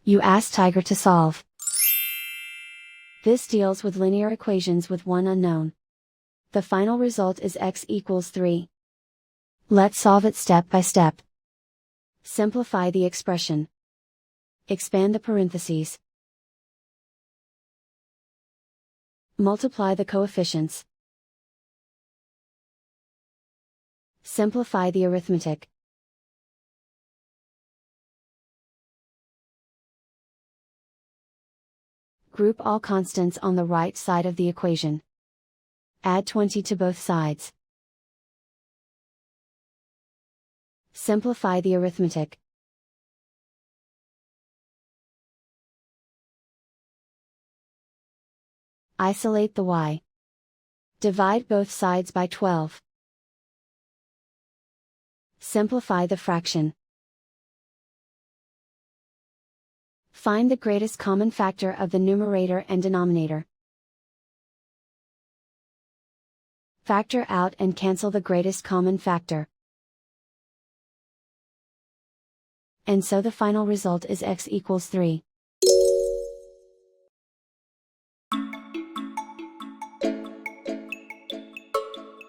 You ask Tiger to solve. This deals with linear equations with one unknown. The final result is x equals 3. Let's solve it step by step. Simplify the expression. Expand the parentheses. Multiply the coefficients. Simplify the arithmetic. Group all constants on the right side of the equation. Add 20 to both sides. Simplify the arithmetic. Isolate the y. Divide both sides by 12. Simplify the fraction. Find the greatest common factor of the numerator and denominator. Factor out and cancel the greatest common factor. And so the final result is x equals 3.